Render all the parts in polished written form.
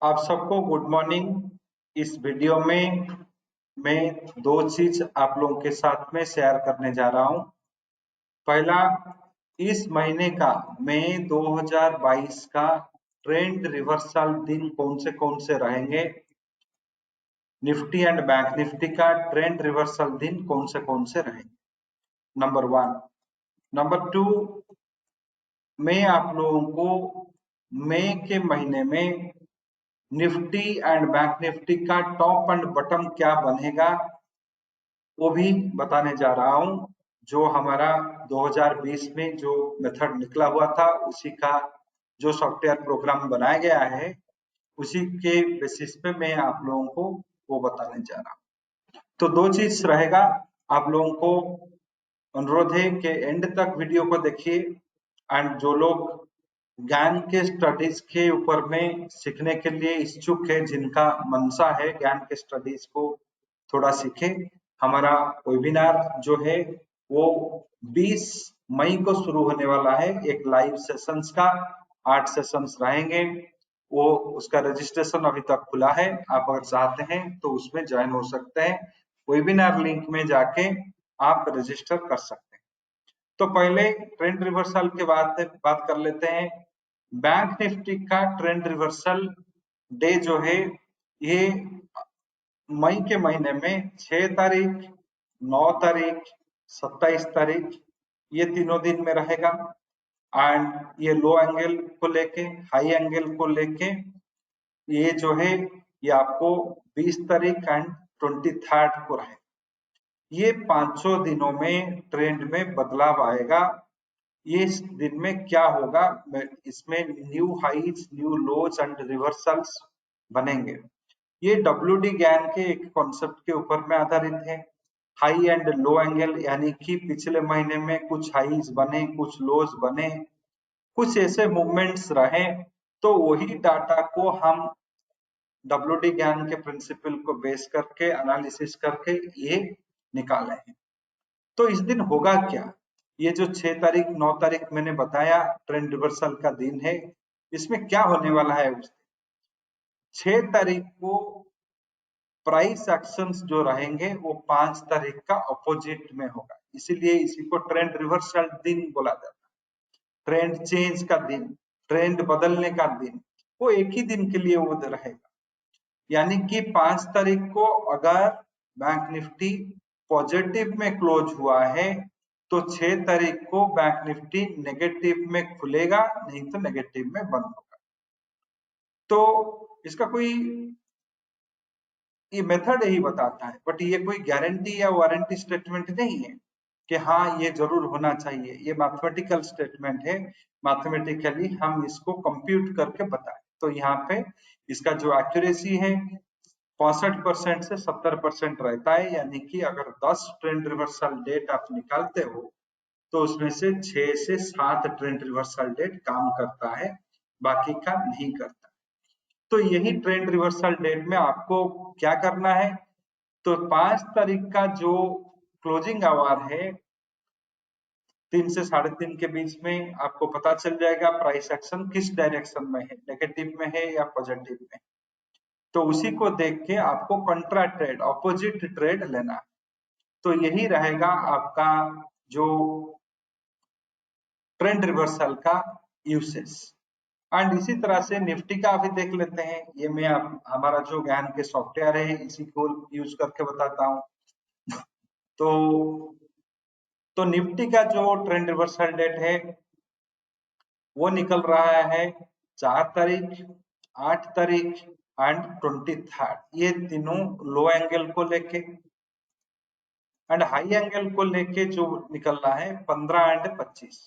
आप सबको good morning. इस वीडियो में मैं दो चीज आप लोगों के साथ में शेयर करने जा रहा हूं। पहला, इस महीने का मई 2022 का ट्रेंड रिवर्सल दिन कौन से रहेंगे। निफ्टी एंड बैंक निफ्टी का ट्रेंड रिवर्सल दिन कौन से रहेंगे, नंबर 1। नंबर 2, मैं आप लोगों को मई के महीने में निफ्टी एंड बैंक निफ्टी का टॉप एंड बॉटम क्या बनेगा वो भी बताने जा रहा हूं। जो हमारा 2020 में जो मेथड निकला हुआ था उसी का जो सॉफ्टवेयर प्रोग्राम बनाया गया है उसी के बेसिस पे मैं आप लोगों को वो बताने जा रहा हूं। तो दो चीज रहेगा, आप लोगों को अनुरोध है कि एंड तक वीडियो को देखिए। एंड जो लोग ज्ञान के स्टडीज के ऊपर में सीखने के लिए इच्छुक है, जिनका मनसा है ज्ञान के स्टडीज को थोड़ा सीखे, हमारा वेबिनार जो है वो 20 मई को शुरू होने वाला है। एक लाइव सेशंस का 8 सेशंस रहेंगे। वो उसका रजिस्ट्रेशन अभी तक खुला है, आप अगर चाहते हैं तो उसमें ज्वाइन हो सकते हैं। वेबिनार लिंक में जाके आप रजिस्टर कर सकते हैं। तो पहले ट्रेंड रिवर्सल के बात कर लेते हैं। बैंक निफ्टी का ट्रेंड रिवर्सल डे जो है ये मई के महीने में 6 तारीख, 9 तारीख, 27 तारीख, ये तीनों दिन में रहेगा। एंड ये लो एंगल को लेके हाई एंगल को लेके ये जो है ये आपको 20 तारीख एंड 23 को रहेगा। ये पांचों दिनों में ट्रेंड में बदलाव आएगा। ये इस दिन में क्या होगा, इसमें new highs, new lows and reversals बनेंगे। ये डब्ल्यूडी ज्ञान के एक कॉन्सेप्ट के ऊपर में आधारित है। हाई एंड लो एंगल, यानी कि पिछले महीने में कुछ हाइज बने, कुछ लोज बने, कुछ ऐसे मूवमेंट्स रहे, तो वही डाटा को हम डब्ल्यूडी ज्ञान के प्रिंसिपल को बेस करके एनालिसिस करके ये निकाले हैं। तो इस दिन होगा क्या, ये जो 6 तारीख 9 तारीख मैंने बताया ट्रेंड रिवर्सल का दिन है, इसमें क्या होने वाला है। उस 6 तारीख को प्राइस एक्शंस जो रहेंगे वो 5 तारीख का अपोजिट में होगा, इसीलिए इसी को ट्रेंड रिवर्सल दिन बोला जाता है। ट्रेंड चेंज का दिन, ट्रेंड बदलने का दिन, वो एक ही दिन के लिए वो रहेगा। यानी कि 5 तारीख को अगर बैंक निफ्टी पॉजिटिव में क्लोज हुआ है तो 6 तारीख को बैंक निफ्टी नेगेटिव में खुलेगा, नहीं तो नेगेटिव में बंद होगा। तो इसका कोई ये मेथड यही बताता है, बट ये कोई गारंटी या वारंटी स्टेटमेंट नहीं है कि हाँ ये जरूर होना चाहिए। ये मैथमेटिकल स्टेटमेंट है, मैथमेटिकली हम इसको कंप्यूट करके बताएं। तो यहाँ पे इसका जो एक्यूरेसी है 65% से 70% रहता है। यानी कि अगर 10 ट्रेंड रिवर्सल डेट आप निकालते हो तो उसमें से 6 से 7 ट्रेंड रिवर्सल डेट काम करता है, बाकी का नहीं करता। तो यही ट्रेंड रिवर्सल डेट में आपको क्या करना है, तो 5 तारीख का जो क्लोजिंग आवर है 3 से 3:30 के बीच में आपको पता चल जाएगा प्राइस एक्शन किस डायरेक्शन में है, नेगेटिव में है या पॉजिटिव में। तो उसी को देख के आपको कंट्रा ट्रेड, ऑपोजिट ट्रेड लेना। तो यही रहेगा आपका जो ट्रेंड रिवर्सल का यूसेज। एंड इसी तरह से निफ्टी का अभी देख लेते हैं। ये मैं हमारा जो ज्ञान के सॉफ्टवेयर है इसी को यूज करके बताता हूँ। तो निफ्टी का जो ट्रेंड रिवर्सल डेट है वो निकल रहा है 4 तारीख, 8 तारीख एंड 23। ये तीनों लो एंगल को लेके एंड हाई एंगल को लेके जो निकल रहा है 15 एंड 25,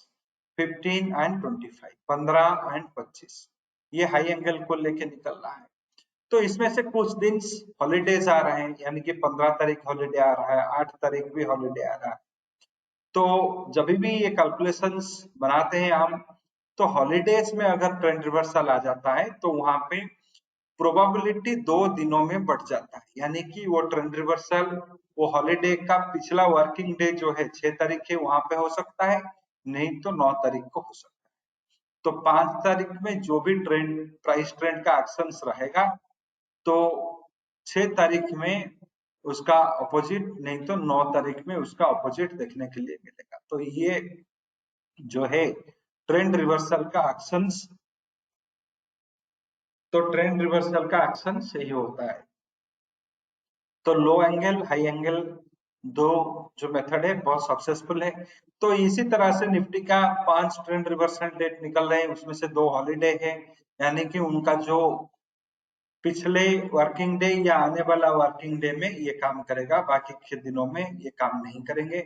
15 एंड 25, 15 एंड 25, ये हाई एंगल को लेके निकल रहा है। तो इसमें से कुछ दिन हॉलीडेज आ रहे हैं, यानी कि 15 तारीख हॉलीडे आ रहा है, 8 तारीख भी हॉलीडे आ रहा है। तो जब भी ये कैलकुलेशंस बनाते हैं हम, तो हॉलीडेज में अगर ट्रेंड रिवर्सल आ जाता है तो वहां पे प्रोबेबिलिटी 2 दिनों में बढ़ जाता है। यानी कि वो ट्रेंड रिवर्सल वो हॉलीडे का पिछला वर्किंग डे जो है 6 तारीख है वहां पे हो सकता है, नहीं तो 9 तारीख को हो सकता है। तो 5 तारीख में जो भी ट्रेंड प्राइस ट्रेंड का एक्शंस रहेगा तो 6 तारीख में उसका अपोजिट, नहीं तो 9 तारीख में उसका अपोजिट देखने के लिए मिलेगा। तो ये जो है ट्रेंड रिवर्सल का एक्शंस, तो ट्रेंड रिवर्सल का एक्शन सही होता है। तो लो एंगल हाई एंगल दो जो मेथड है बहुत सक्सेसफुल है। तो इसी तरह से निफ्टी का 5 ट्रेंड रिवर्सल डेट निकल रहे हैं, उसमें से 2 हॉलीडे है, यानी कि उनका जो पिछले वर्किंग डे या आने वाला वर्किंग डे में ये काम करेगा, बाकी के दिनों में ये काम नहीं करेंगे।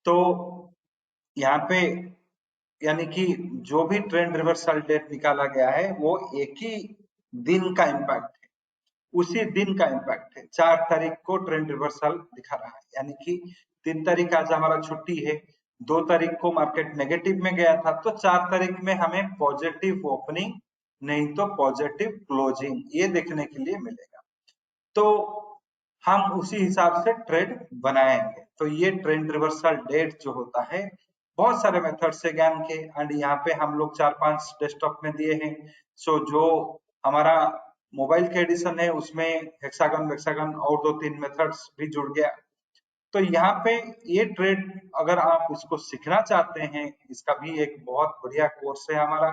तो यहाँ पे यानी कि जो भी ट्रेंड रिवर्सल डेट निकाला गया है वो एक ही दिन का इम्पैक्ट है, उसी दिन का इम्पैक्ट है। 4 तारीख को ट्रेंड रिवर्सल दिखा रहा है, यानी कि 3 तारीख आज हमारा छुट्टी है, 2 तारीख को मार्केट नेगेटिव में गया था, तो 4 तारीख में हमें पॉजिटिव ओपनिंग नहीं तो पॉजिटिव क्लोजिंग ये देखने के लिए मिलेगा। तो हम उसी हिसाब से ट्रेड बनाएंगे। तो ये ट्रेंड रिवर्सल डेट जो होता है बहुत सारे मेथड से ज्ञान के, एंड यहाँ पे हम लोग 4-5 डेस्कटॉप में दिए हैं। सो जो हमारा मोबाइल के एडिशन है उसमें हेक्सागन वेक्सागन और 2-3 मेथड्स भी जुड़ गया। तो यहाँ पे ये ट्रेड अगर आप इसको सीखना चाहते हैं, इसका भी एक बहुत बढ़िया कोर्स है हमारा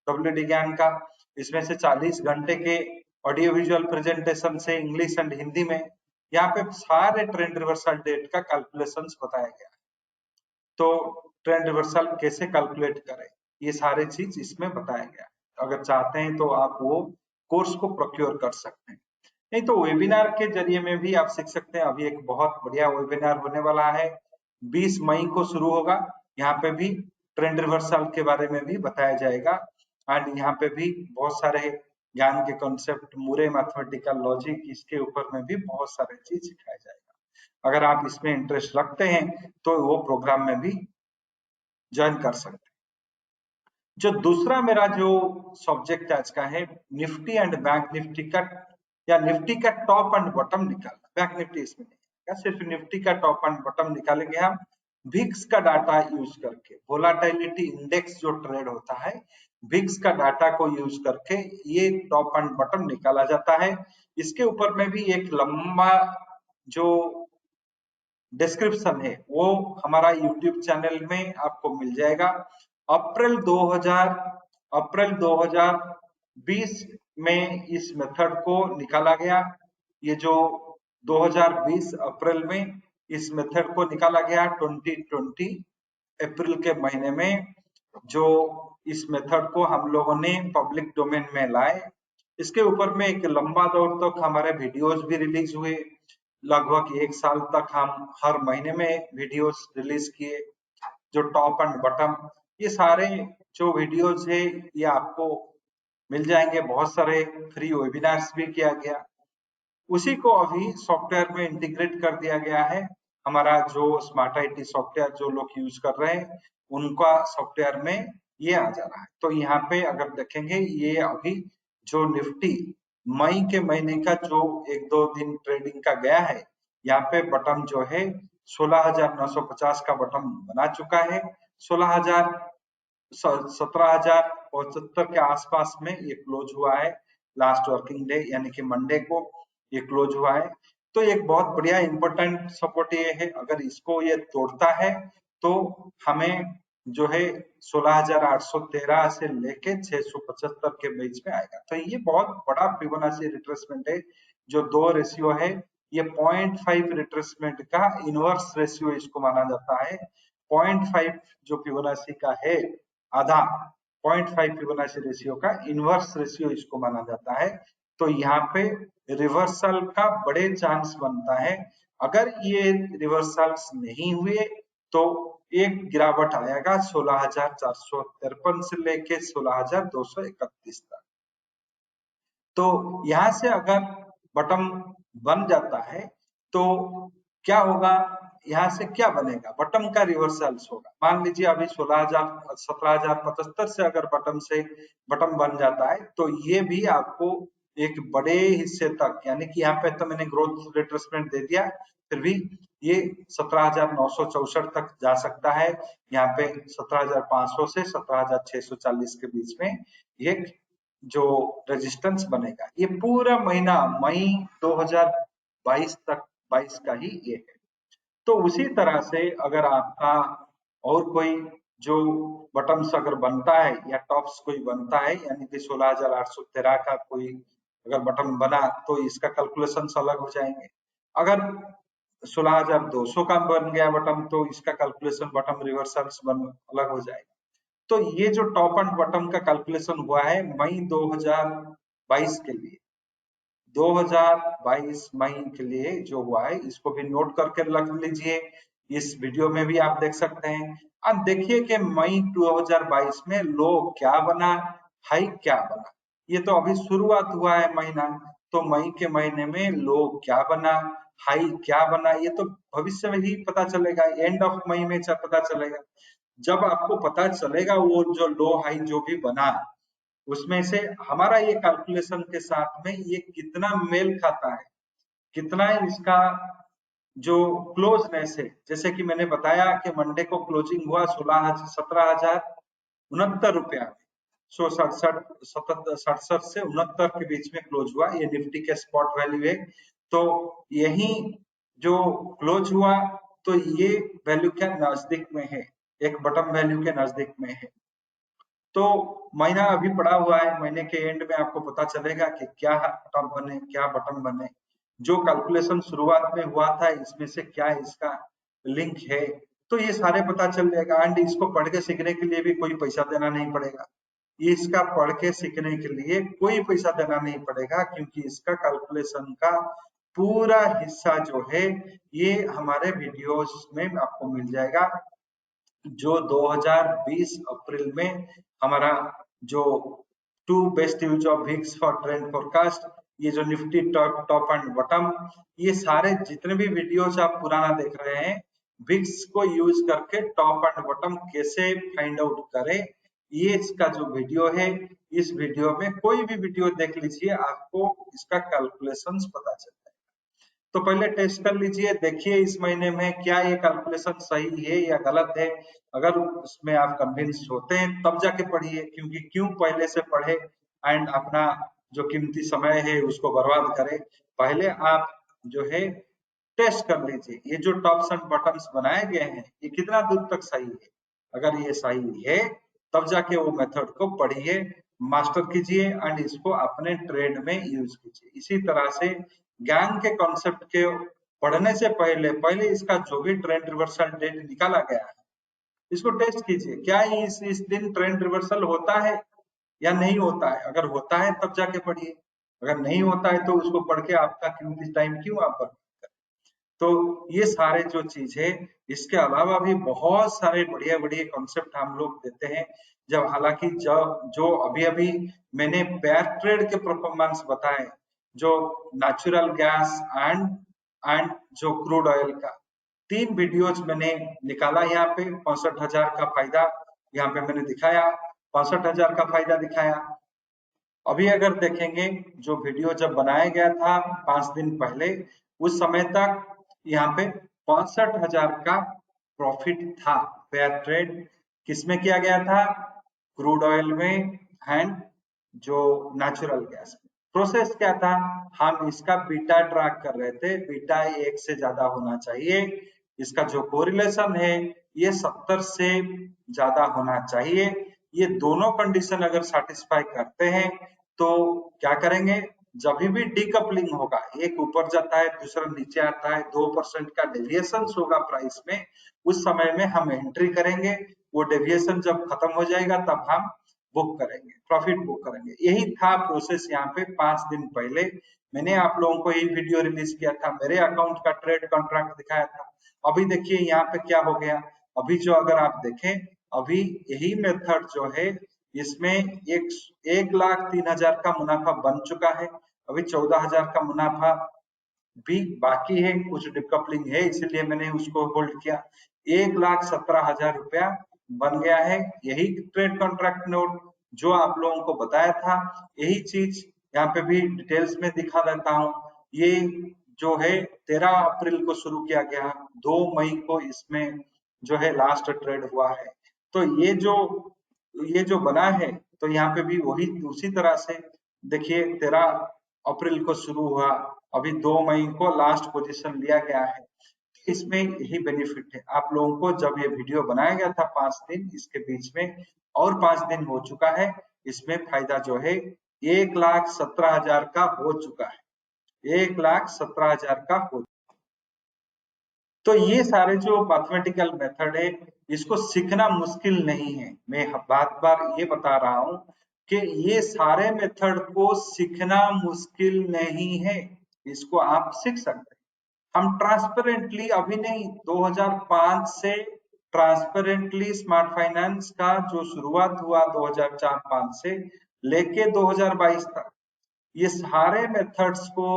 WD ज्ञान का। इसमें से 40 घंटे के ऑडियो विजुअल प्रेजेंटेशन से इंग्लिश एंड हिंदी में यहाँ पे सारे ट्रेंड रिवर्सल डेट का कैलकुलेशंस बताया गया है। तो ट्रेंड रिवर्सल कैसे कैलकुलेट करें ये सारे चीज इसमें बताया गया है। अगर चाहते हैं तो आप वो कोर्स को प्रोक्योर कर सकते हैं, नहीं तो वेबिनार के जरिए में भी आप सीख सकते हैं। अभी एक बहुत बढ़िया वेबिनार होने वाला है, 20 मई को शुरू होगा। यहाँ पे भी ट्रेंड रिवर्सल के बारे में भी बताया जाएगा, एंड यहाँ पे भी बहुत सारे ज्ञान के कॉन्सेप्ट, मूरे मैथमेटिकल लॉजिक, इसके ऊपर में भी बहुत सारे चीज सिखाया जाएगा। अगर आप इसमें इंटरेस्ट रखते हैं तो वो प्रोग्राम में भी ज्वाइन कर सकते हैं। जो दूसरा मेरा जो सब्जेक्ट आज का है, निफ्टी एंड बैंक निफ्टी का, या निफ्टी का टॉप एंड बॉटम निकालना। बैंक निफ्टी इसमें नहीं, सिर्फ निफ्टी का टॉप एंड बॉटम निकालेंगे हम विक्स का डाटा यूज करके। वोलाटिलिटी इंडेक्स जो ट्रेड होता है विक्स का डाटा को यूज करके ये टॉप एंड बॉटम निकाला जाता है। इसके ऊपर में भी एक लंबा जो डिस्क्रिप्शन है वो हमारा यूट्यूब चैनल में आपको मिल जाएगा। अप्रैल 2020 में इस मेथड को निकाला गया। ये जो 2020 अप्रैल में इस मेथड को निकाला गया, 2020 अप्रैल के महीने में जो इस मेथड को हम लोगों ने पब्लिक डोमेन में लाए। इसके ऊपर में एक लंबा दौर तक हमारे वीडियोस भी रिलीज हुए, लगभग 1 साल तक हम हर महीने में वीडियोस रिलीज किए। जो टॉप एंड बॉटम ये सारे जो वीडियोस है ये आपको मिल जाएंगे। बहुत सारे फ्री वेबिनार्स भी किया गया, उसी को अभी सॉफ्टवेयर में इंटीग्रेट कर दिया गया है। हमारा जो स्मार्ट आईटी सॉफ्टवेयर जो लोग यूज कर रहे हैं उनका सॉफ्टवेयर में ये आ जा रहा है। तो यहाँ पे अगर देखेंगे ये अभी जो निफ्टी मई के महीने का जो 1-2 दिन ट्रेडिंग का गया है, यहाँ पे बटन जो है 16,950 का बटन बना चुका है। 17,075 के आसपास में ये क्लोज हुआ है लास्ट वर्किंग डे, यानी कि मंडे को ये क्लोज हुआ है। तो एक बहुत बढ़िया इंपॉर्टेंट सपोर्ट ये है, अगर इसको ये तोड़ता है तो हमें जो है 16,813 से लेके 675 के बीच में आएगा। तो ये बहुत बड़ा फिबोनाची रिट्रेसमेंट है। जो 2 रेशियो है ये 0.5 रिट्रेसमेंट का इनवर्स रेशियो इसको माना जाता है। 0.5 जो फिबोनाची का है आधा, 0.5 फिबोनाची रेशियो का इनवर्स रेशियो इसको माना जाता है। तो यहाँ पे रिवर्सल का बड़े चांस बनता है। अगर ये रिवर्सल्स नहीं हुए तो एक गिरावट आएगा 16,453 से लेके 16,231 तक। तो यहाँ से अगर बटन बन जाता है तो क्या होगा, यहाँ से क्या बनेगा, बटन का रिवर्सल्स होगा। मान लीजिए अभी 17,075 से अगर बटन बन जाता है तो ये भी आपको एक बड़े हिस्से तक, यानी कि यहाँ पे तो मैंने ग्रोथ रिट्रेसमेंट दे दिया फिर भी ये 17,964 तक जा सकता है। यहाँ पे 17,500 से 17,640 के बीच में ये जो रेजिस्टेंस बनेगा, ये पूरा महीना मई 2022 तक 22 का ही ये है। तो उसी तरह से अगर आपका और कोई जो बटन्स अगर बनता है या टॉप्स कोई बनता है, यानी कि 16,813 का कोई अगर बटन बना तो इसका कैलकुलेशन अलग हो जाएंगे। अगर 16,200 का बन गया बटन तो इसका कैलकुलेशन बटन रिवर्सल्स बन अलग हो जाएगा। तो ये जो टॉप एंड बटन का कैलकुलेशन हुआ है मई 2022 के लिए, 2022 मई के लिए जो हुआ है, इसको भी नोट करके रख लीजिए। इस वीडियो में भी आप देख सकते हैं। अब देखिए कि मई 2022 में लो क्या बना, हाई क्या बना। ये तो अभी शुरुआत हुआ है महीना, तो मई के महीने में लो क्या बना, हाई क्या बना, ये तो भविष्य में ही पता चलेगा, एंड ऑफ मई में पता चलेगा। जब आपको पता चलेगा वो जो लो हाई जो भी बना, उसमें से हमारा ये कैलकुलेशन के साथ में ये कितना मेल खाता है, कितना इसका जो क्लोजनेस है। जैसे कि मैंने बताया कि मंडे को क्लोजिंग हुआ 17,069 रुपया में, 67 से 69 के बीच में क्लोज हुआ। ये निफ्टी के स्पॉट वैल्यू है। तो यही जो क्लोज हुआ तो ये वैल्यू क्या नजदीक में है, एक बटन वैल्यू के नजदीक में है। तो महीना अभी पड़ा हुआ है, महीने के एंड में आपको पता चलेगा कि क्या टॉप बने क्या बटन बने। जो कैलकुलेशन शुरुआत में हुआ था इसमें से क्या इसका लिंक है, तो ये सारे पता चल जाएगा। एंड इसको पढ़ के सीखने के लिए भी कोई पैसा देना नहीं पड़ेगा। ये इसका पढ़ के सीखने के लिए कोई पैसा देना नहीं पड़ेगा, क्योंकि इसका कैलकुलेशन का पूरा हिस्सा जो है ये हमारे वीडियोस में आपको मिल जाएगा। जो 2020 अप्रैल में हमारा जो 2 best use of wicks for trend forecast, ये जो निफ्टी टॉप एंड बॉटम, ये सारे जितने भी वीडियोस आप पुराना देख रहे हैं, विक्स को यूज करके टॉप एंड बॉटम कैसे फाइंड आउट करें, ये इसका जो वीडियो है, इस वीडियो में कोई भी वीडियो देख लीजिए, आपको इसका कैलकुलेशंस पता चल जाएगा। तो पहले टेस्ट कर लीजिए, देखिए इस महीने में क्या ये कैलकुलेशन सही है या गलत है। अगर उसमें आप कन्विंस होते हैं तब जाके पढ़िए, क्योंकि क्यों पहले से पढ़े एंड अपना जो कीमती समय है उसको बर्बाद करें। पहले आप जो है टेस्ट कर लीजिए, ये जो टॉप्स एंड बॉटम्स बनाए गए हैं ये कितना दूर तक सही है। अगर ये सही है तब जाके वो मेथड को पढ़िए, मास्टर कीजिए एंड इसको अपने ट्रेड में यूज कीजिए। इसी तरह से ज्ञान के कॉन्सेप्ट के पढ़ने से पहले इसका जो भी ट्रेंड रिवर्सल डेट निकाला गया है इसको टेस्ट कीजिए, क्या इस दिन ट्रेंड रिवर्सल होता है या नहीं होता है। अगर होता है तब जाके पढ़िए, अगर नहीं होता है तो उसको पढ़ के आपका कीमती टाइम क्यों आप बर्बाद करें। तो ये सारे जो चीज है, इसके अलावा भी बहुत सारे बढ़िया बढ़िया कॉन्सेप्ट हम लोग देते हैं। जब हालांकि जो अभी अभी मैंने पेयर ट्रेड के परफॉर्मेंस बताए, जो नेचुरल गैस एंड जो क्रूड ऑयल का 3 वीडियोज मैंने निकाला यहाँ पे, 65,000 का फायदा यहाँ पे मैंने दिखाया, 65,000 का फायदा दिखाया। अभी अगर देखेंगे जो वीडियो जब बनाया गया था 5 दिन पहले, उस समय तक यहाँ पे 65,000 का प्रॉफिट था। फेयर ट्रेड किसमें किया गया था, क्रूड ऑयल में एंड जो नेचुरल गैस में। प्रोसेस क्या था, हम इसका बीटा ट्रैक कर रहे थे, बीटा 1 से ज्यादा होना चाहिए, इसका जो कोरिलेशन है ये 70 से ज्यादा होना चाहिए। ये दोनों कंडीशन अगर सेटिस्फाई करते हैं तो क्या करेंगे, जब भी डीकपलिंग होगा, एक ऊपर जाता है दूसरा नीचे आता है, 2% का डेविएशन होगा प्राइस में, उस समय में हम एंट्री करेंगे। वो डेविएशन जब खत्म हो जाएगा तब हम बुक करेंगे, प्रॉफिट बुक करेंगे। यही था प्रोसेस। यहाँ पे 5 दिन पहले मैंने आप लोगों को यही वीडियो रिलीज किया था, मेरे अकाउंट का ट्रेड कॉन्ट्रैक्ट दिखाया था। अभी देखिए यहाँ पे क्या हो गया, अभी जो अगर आप देखें, अभी यही मेथड जो है इसमें 1,03,000 का मुनाफा बन चुका है, अभी 14,000 का मुनाफा भी बाकी है, कुछ डिकपलिंग है इसलिए मैंने उसको होल्ड किया। 1,17,000 रुपया बन गया है। यही ट्रेड कॉन्ट्रैक्ट नोट जो आप लोगों को बताया था, यही चीज यहाँ पे भी डिटेल्स में दिखा देता हूँ। ये जो है 13 अप्रैल को शुरू किया गया, 2 मई को इसमें जो है लास्ट ट्रेड हुआ है। तो ये जो बना है, तो यहाँ पे भी वही उसी तरह से देखिए 13 अप्रैल को शुरू हुआ, अभी 2 मई को लास्ट पोजीशन लिया गया है। इसमें यही बेनिफिट है आप लोगों को। जब ये वीडियो बनाया गया था 5 दिन, इसके बीच में और 5 दिन हो चुका है, इसमें फायदा जो है 1,17,000 का हो चुका है, 1,17,000 का हो। तो ये सारे जो मैथमेटिकल मेथड है, इसको सीखना मुश्किल नहीं है। मैं बार बार ये बता रहा हूं कि ये सारे मेथड को सीखना मुश्किल नहीं है, इसको आप सीख सकते हैं। हम ट्रांसपेरेंटली अभी नहीं, 2005 से ट्रांसपेरेंटली स्मार्ट फाइनेंस का जो शुरुआत हुआ 2004-5 से लेके 2022 तक, ये सारे मेथड्स को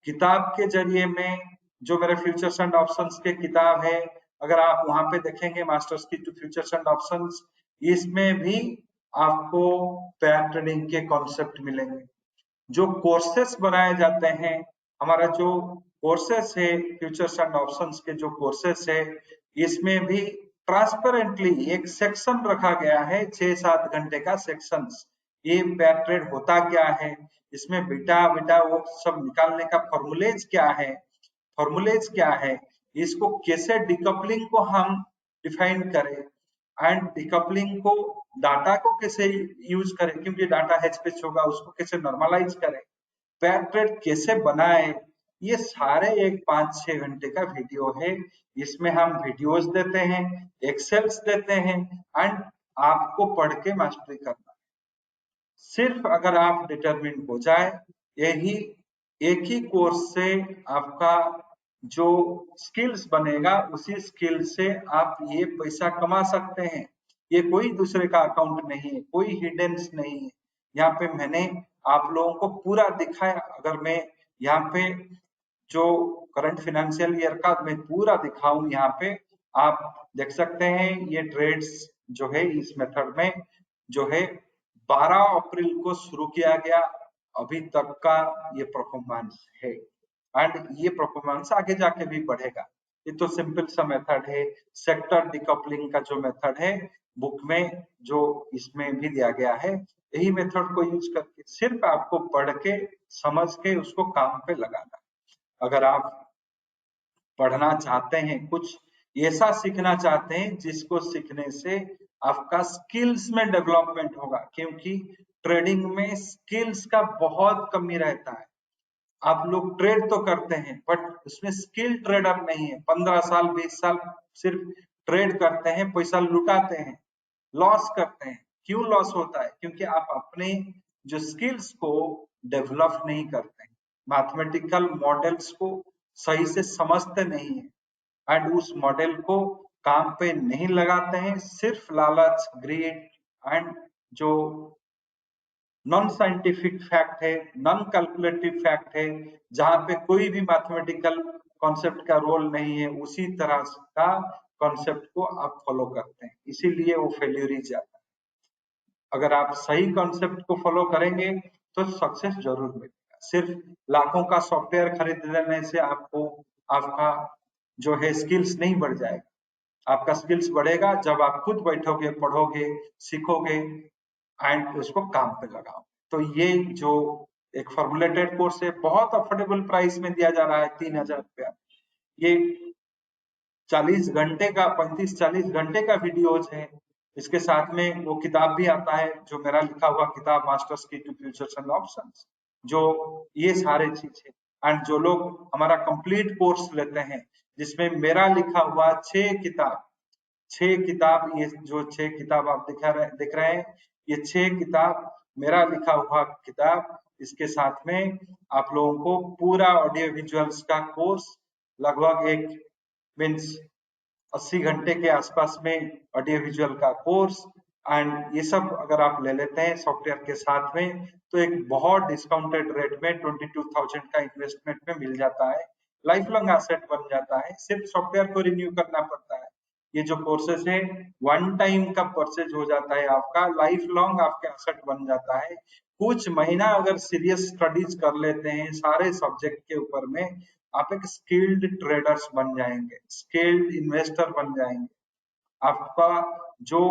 किताब के जरिए में, जो मेरे फ्यूचर्स एंड ऑप्शंस के किताब है, अगर आप वहां पे देखेंगे मास्टर्स की टू फ्यूचर्स एंड ऑप्शंस, इसमें भी आपको पेयर ट्रेडिंग के कॉन्सेप्ट मिलेंगे। जो कोर्सेस बनाए जाते हैं, हमारा जो कोर्सेस है फ्यूचर्स एंड ऑप्शंस के जो कोर्सेस है, इसमें भी ट्रांसपेरेंटली एक सेक्शन रखा गया है, 6-7 घंटे का सेक्शंस। ये पेयर ट्रेड होता क्या है, इसमें बीटा बीटा वो सब निकालने का फॉर्मूलेज क्या है, इसको कैसे डिकपलिंग को हम डिफाइन करें, एंड डिकपलिंग को डाटा को कैसे यूज करें, क्योंकि डाटा हैच पैच होगा, उसको कैसे नॉर्मलाइज करें, पेयर ट्रेड कैसे बनाए, ये सारे एक 5-6 घंटे का वीडियो है। इसमें हम वीडियोस देते हैं, एक्सेल्स देते हैं, एंड आपको पढ़ के मास्टरी करना। सिर्फ अगर आप डिटरमिन हो जाए, यही एक ही कोर्स से आपका जो स्किल्स बनेगा, उसी स्किल से आप ये पैसा कमा सकते हैं। ये कोई दूसरे का अकाउंट नहीं है, कोई हिडन्स नहीं है। यहाँ पे मैंने आप लोगों को पूरा दिखाया। अगर मैं यहाँ पे जो करंट फाइनेंशियल ईयर का मैं पूरा दिखाऊं, यहाँ पे आप देख सकते हैं ये ट्रेड्स जो है इस मेथड में जो है 12 अप्रैल को शुरू किया गया, अभी तक का ये परफॉर्मेंस है, एंड ये परफॉर्मेंस आगे जाके भी बढ़ेगा। ये तो सिंपल सा मेथड है। सेक्टर डिकपलिंग का जो मेथड है बुक में, जो इसमें भी दिया गया है, यही मेथड को यूज करके सिर्फ आपको पढ़ के समझ के उसको काम पे लगाना। अगर आप पढ़ना चाहते हैं, कुछ ऐसा सीखना चाहते हैं जिसको सीखने से आपका स्किल्स में डेवलपमेंट होगा, क्योंकि ट्रेडिंग में स्किल्स का बहुत कमी रहता है। आप लोग ट्रेड तो करते हैं, बट उसमें स्किल ट्रेडर नहीं है। 15 साल 20 साल सिर्फ ट्रेड करते हैं, पैसा लुटाते हैं, लॉस करते हैं। क्यों लॉस होता है? क्योंकि आप अपने जो स्किल्स को डेवलप नहीं करते हैं, मैथमेटिकल मॉडल्स को सही से समझते नहीं है, एंड उस मॉडल को काम पे नहीं लगाते हैं। सिर्फ लालच, ग्रीड एंड जो नॉन साइंटिफिक फैक्ट है, नॉन कैलकुलेटिव फैक्ट है, जहां पे कोई भी मैथमेटिकल कॉन्सेप्ट का रोल नहीं है, उसी तरह का कॉन्सेप्ट को आप फॉलो करते हैं, इसीलिए वो फेल्यूर ही जाता है। अगर आप सही कॉन्सेप्ट को फॉलो करेंगे तो सक्सेस जरूर मिलेगा। सिर्फ लाखों का सॉफ्टवेयर खरीद लेने से आपको आपका जो है स्किल्स नहीं बढ़ जाएगा। आपका स्किल्स बढ़ेगा जब आप खुद बैठोगे, पढ़ोगे, सीखोगे एंड उसको काम पे लगाओ। तो ये जो एक फॉर्मुलेटेड कोर्स है, बहुत अफोर्डेबल प्राइस में दिया जा रहा है, 3,000 रुपया। ये 40 घंटे का, 35-40 घंटे का वीडियोज है। इसके साथ में वो किताब भी आता है, जो मेरा लिखा हुआ किताब मास्टर्स की टू फ्यूचर्स एंड ऑप्शंस, जो ये सारे चीज है। एंड जो लोग हमारा कंप्लीट कोर्स लेते हैं, जिसमें मेरा लिखा हुआ 6 किताब, ये जो 6 किताब आप दिख रहे हैं, ये 6 किताब मेरा लिखा हुआ किताब, इसके साथ में आप लोगों को पूरा ऑडियो विजुअल्स का कोर्स, लगभग एक मीन्स 80 घंटे के आसपास में ऑडियो विजुअल का कोर्स, एंड ये सब अगर आप ले लेते हैं सॉफ्टवेयर के साथ में, तो एक बहुत डिस्काउंटेड रेट में 22,000 का इन्वेस्टमेंट में मिल जाता है। लाइफ लॉन्ग एसेट बन जाता है, सिर्फ सॉफ्टवेयर को रिन्यू करना पड़ता है। ये जो कोर्सेज है वन टाइम का परचेज हो जाता है, आपका लाइफ लॉन्ग आपके एसेट बन जाता है। कुछ महीना अगर सीरियस स्टडीज कर लेते हैं सारे सब्जेक्ट के ऊपर में, आप एक स्किल्ड ट्रेडर्स बन जाएंगे, स्किल्ड इन्वेस्टर बन जाएंगे। आपका जो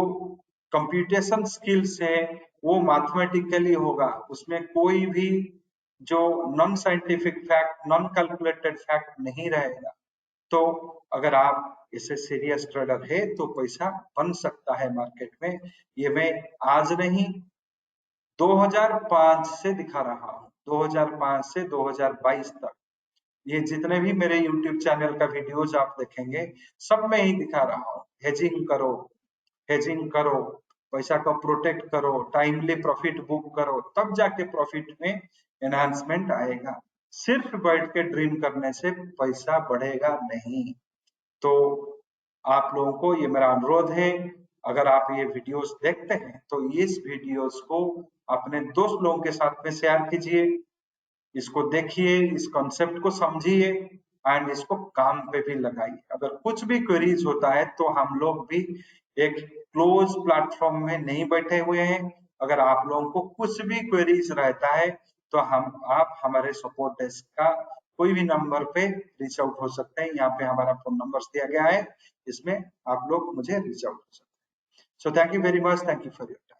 कंप्यूटेशन स्किल्स है वो मैथमेटिकली होगा, उसमें कोई भी जो non scientific fact, non calculated fact नहीं रहेगा। तो अगर आप इसे सीरियस ट्रेडर है तो पैसा बन सकता है मार्केट में। ये मैं आज नहीं 2005 से दिखा रहा हूँ, 2005 से 2022 तक ये जितने भी मेरे YouTube चैनल का वीडियोज आप देखेंगे सब में ही दिखा रहा हूँ। हेजिंग करो, हेजिंग करो, पैसा को प्रोटेक्ट करो, टाइमली प्रॉफिट बुक करो, तब जाके प्रॉफिट में एनहांसमेंट आएगा। सिर्फ बैठ के ड्रीम करने से पैसा बढ़ेगा नहीं। तो आप लोगों को ये मेरा अनुरोध है, अगर आप ये वीडियोस देखते हैं तो इस वीडियोस को अपने दोस्त लोगों के साथ में शेयर कीजिए, इसको देखिए, इस कॉन्सेप्ट को समझिए एंड इसको काम पे भी लगाइए। अगर कुछ भी क्वेरीज होता है तो हम लोग भी एक क्लोज प्लेटफॉर्म में नहीं बैठे हुए हैं। अगर आप लोगों को कुछ भी क्वेरीज रहता है तो आप हमारे सपोर्ट डेस्क का कोई भी नंबर पे रीच आउट हो सकते हैं। यहाँ पे हमारा फोन नंबर दिया गया है, इसमें आप लोग मुझे रीच आउट हो सकते हैं। So thank you very much, thank you for your time.